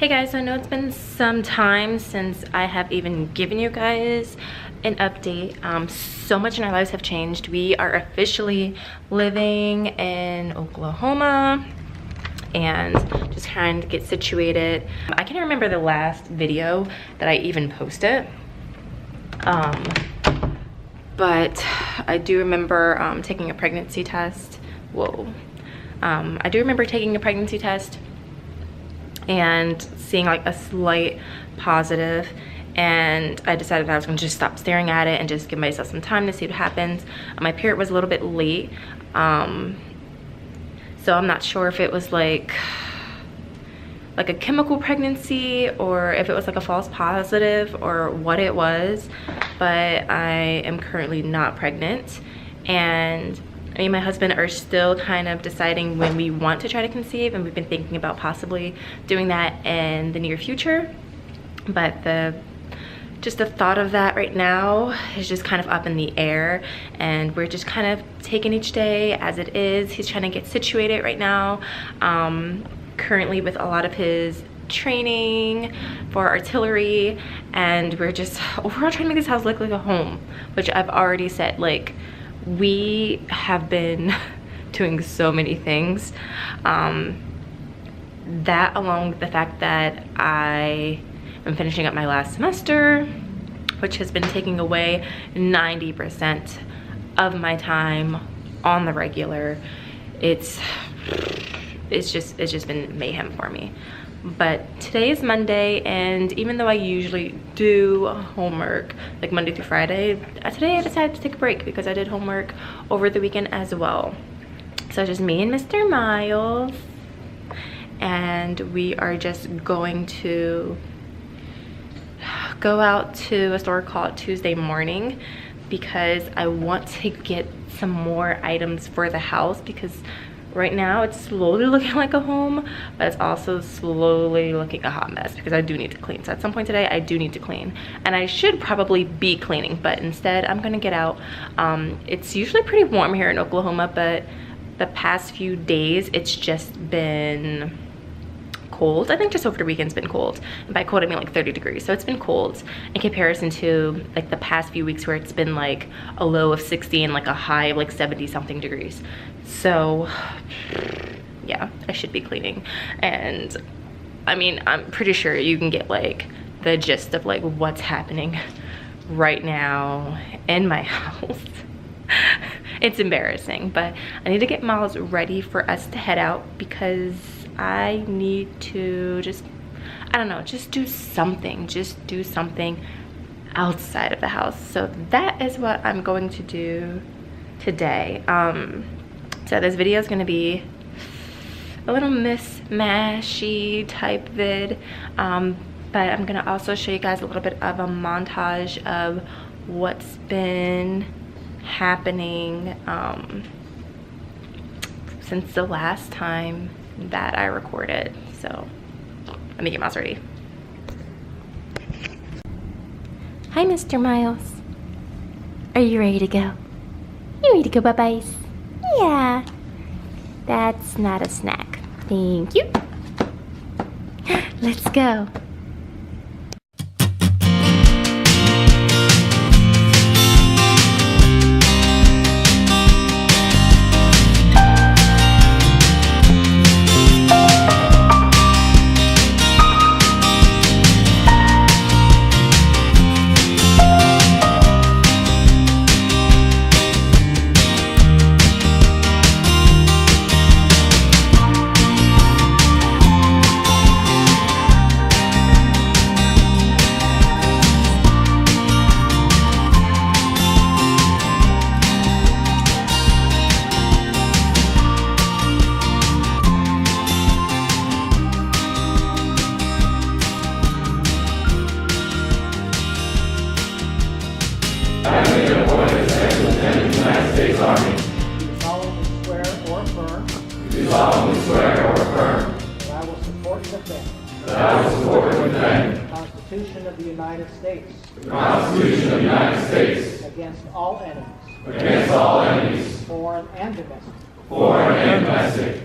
Hey guys, I know it's been some time since I have even given you guys an update. So much in our lives have changed. We are officially living in Oklahoma and just trying to get situated. I can't remember the last video that I even posted. But I do remember taking a pregnancy test. Whoa. I do remember taking a pregnancy test and seeing like a slight positive, and I decided I was going to just stop staring at it and just give myself some time to see what happens. My period was a little bit late, so I'm not sure if it was like a chemical pregnancy or if it was like a false positive or what it was, but I am currently not pregnant, and me and my husband are still kind of deciding when we want to try to conceive, and we've been thinking about possibly doing that in the near future. But just the thought of that right now is just kind of up in the air, and we're just kind of taking each day as it is. He's trying to get situated right now, currently with a lot of his training for artillery, and we're just overall trying to make this house look like a home, which I've already said, like, we have been doing so many things, that along with the fact that I am finishing up my last semester, which has been taking away 90% of my time on the regular. It's just been mayhem for me. But today is Monday, and even though I usually do homework like Monday through Friday, today I decided to take a break because I did homework over the weekend as well. So it's just me and Mr. Miles, and we are just going to go out to a store called Tuesday Morning because I want to get some more items for the house, because right now it's slowly looking like a home, but it's also slowly looking a hot mess because I do need to clean. So at some point today I do need to clean, and I should probably be cleaning, but instead I'm gonna get out. It's usually pretty warm here in Oklahoma, but the past few days it's just been cold. I think just over the weekend's been cold, and by cold I mean like 30 degrees. So it's been cold in comparison to like the past few weeks where it's been like a low of 60 and like a high of like 70 something degrees. So yeah, I should be cleaning. And I mean, I'm pretty sure you can get like the gist of like what's happening right now in my house. It's embarrassing, but I need to get Miles ready for us to head out because I need to just, I don't know, just do something outside of the house. So that is what I'm going to do today. So this video is going to be a little mishmashy type vid, but I'm going to also show you guys a little bit of a montage of what's been happening since the last time that I recorded. So let me get Miles ready. Hi, Mr. Miles. Are you ready to go? You ready to go, bye-byes? Yeah. That's not a snack. Thank you. Let's go. Do solemnly swear or affirm that I will support and defend the Constitution of the United States against all enemies, foreign and domestic,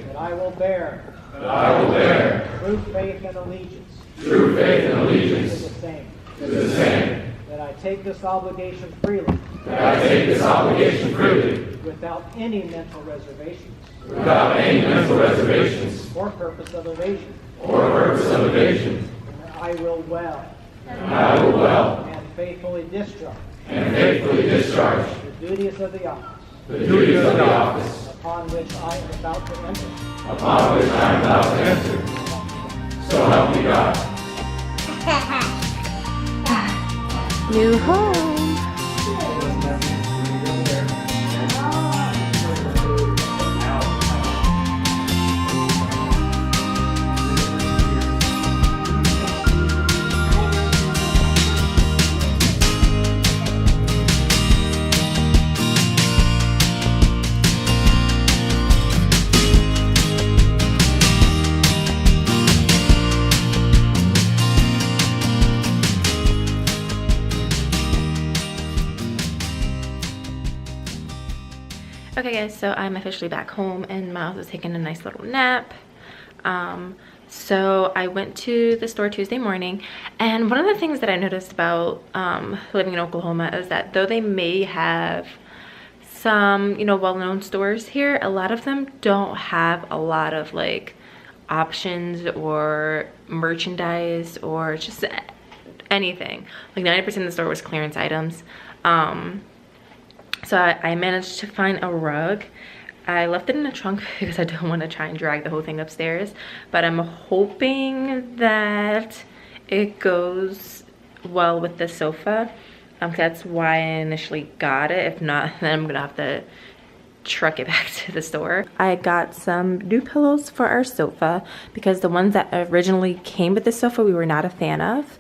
that I will bear that I will bear true faith and allegiance true faith and to allegiance the same, to the same, that I take this obligation freely that I take this obligation freely without any mental reservations without any mental reservations or purpose of evasion, or purpose of evasion, and that I will well and I will well and faithfully discharge and faithfully discharge the duties of the office the duties of the office upon which I am about to enter. upon which I am about to enter. So help me God. New home. Okay guys, so I'm officially back home and Miles was taking a nice little nap. So I went to the store Tuesday morning, and one of the things that I noticed about living in Oklahoma is that though they may have some, you know, well-known stores here, a lot of them don't have a lot of like options or merchandise or just anything. Like 90% of the store was clearance items. So I managed to find a rug. I left it in the trunk because I don't want to try and drag the whole thing upstairs, but I'm hoping that it goes well with the sofa. That's why I initially got it. If not, then I'm gonna have to truck it back to the store. I got some new pillows for our sofa because the ones that originally came with the sofa we were not a fan of.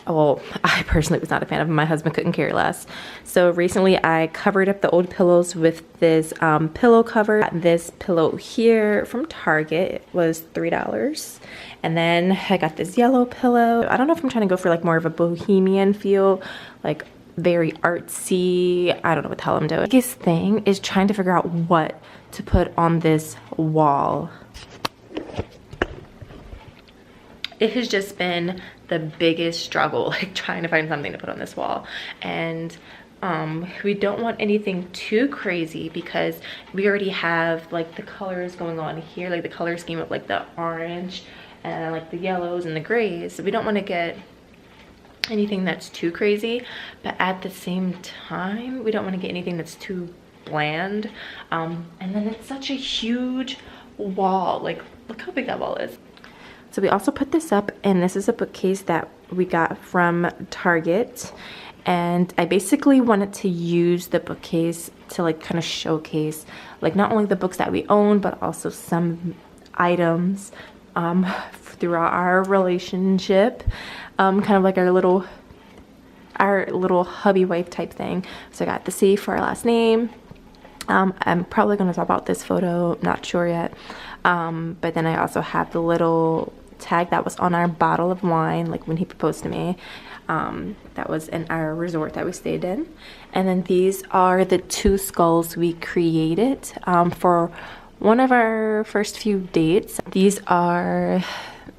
Well, I personally was not a fan of them. My husband couldn't care less. So recently I covered up the old pillows with this pillow cover. This pillow here from Target was $3. And then I got this yellow pillow. I don't know if I'm trying to go for like more of a bohemian feel, like very artsy. I don't know what the hell I'm doing. The biggest thing is trying to figure out what to put on this wall. It has just been the biggest struggle, like trying to find something to put on this wall. And we don't want anything too crazy because we already have like the colors going on here, like the color scheme of like the orange and like the yellows and the grays. So we don't want to get anything that's too crazy, but at the same time we don't want to get anything that's too bland. And then it's such a huge wall. Like, look how big that wall is. So we also put this up, and this is a bookcase that we got from Target, and I basically wanted to use the bookcase to like kind of showcase like not only the books that we own but also some items throughout our relationship, kind of like our little hubby wife type thing. So I got the C for our last name. I'm probably going to talk about this photo, not sure yet, but then I also have the little tag that was on our bottle of wine, like when he proposed to me. That was in our resort that we stayed in. And then these are the two skulls we created for one of our first few dates. These are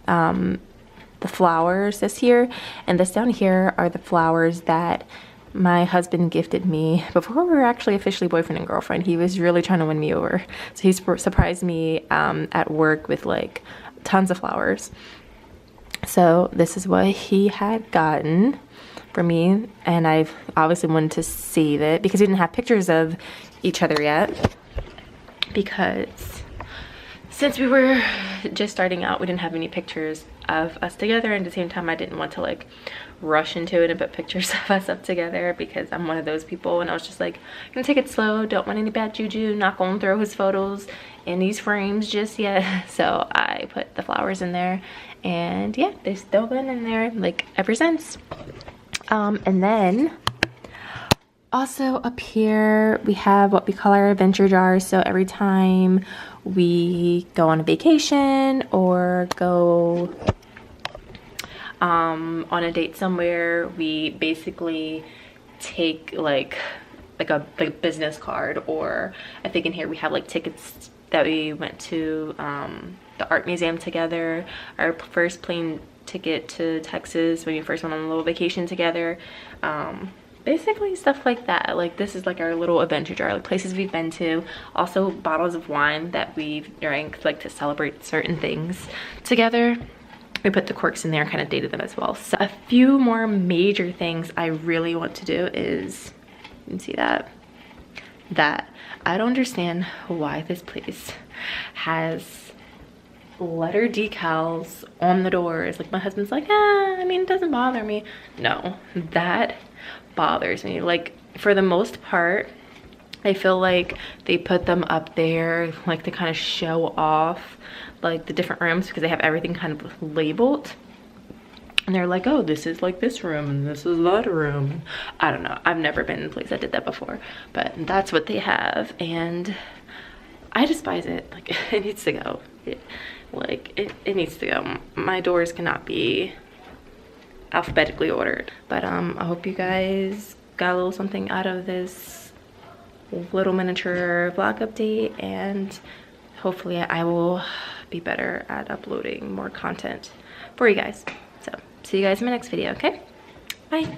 the flowers this year, and this down here are the flowers that my husband gifted me before we were actually officially boyfriend and girlfriend. He was really trying to win me over, so he surprised me at work with like tons of flowers. So this is what he had gotten for me, and I've obviously wanted to save it because we didn't have pictures of each other yet, because since we were just starting out we didn't have any pictures of us together, and at the same time I didn't want to like rush into it and put pictures of us up together because I'm one of those people, and I was just like, I'm gonna take it slow, don't want any bad juju, not gonna throw his photos in these frames just yet. So I put the flowers in there, and yeah, they've still been in there like ever since. And then also up here we have what we call our adventure jars. So every time we go on a vacation or go on a date somewhere, we basically take like a business card, or I think in here we have like tickets that we went to the art museum together, our first plane ticket to Texas when we first went on a little vacation together. Basically stuff like that. Like this is like our little adventure jar, like places we've been to. Also bottles of wine that we've drank like to celebrate certain things together. We put the corks in there and kind of dated them as well. So a few more major things I really want to do is, you can see that I don't understand why this place has letter decals on the doors. Like my husband's like, I mean, it doesn't bother me. No, that bothers me. Like for the most part, I feel like they put them up there like to kind of show off like the different rooms because they have everything kind of labeled. And they're like, oh, this is like this room and this is that room. I don't know. I've never been in a place that did that before, but that's what they have. And I despise it. Like it needs to go. It needs to go. My doors cannot be alphabetically ordered. But I hope you guys got a little something out of this little miniature vlog update, and hopefully I will be better at uploading more content for you guys. So see you guys in my next video, okay? Bye.